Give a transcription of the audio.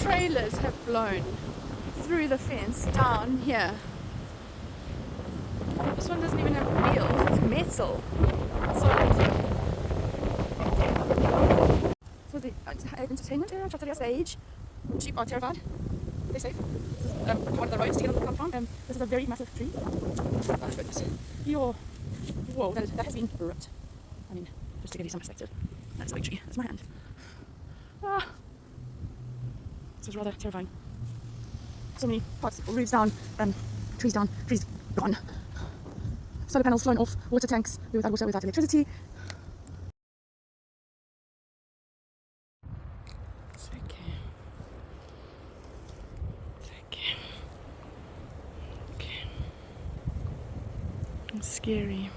Trailers have blown through the fence down here. This one doesn't even have wheels, it's metal. Solid. So the entertainment area, Trattoria Stage. Sheep are terrified. They say. This is one of the roads to get on the farm. This is a very massive tree. Oh goodness. Whoa, that has been ripped. I mean, just to give you some perspective. That's a big tree. That's my hand. This is rather terrifying. So many parts, roofs down, trees gone. Solar panels flown off, water tanks without water, without electricity. It's okay. It's scary.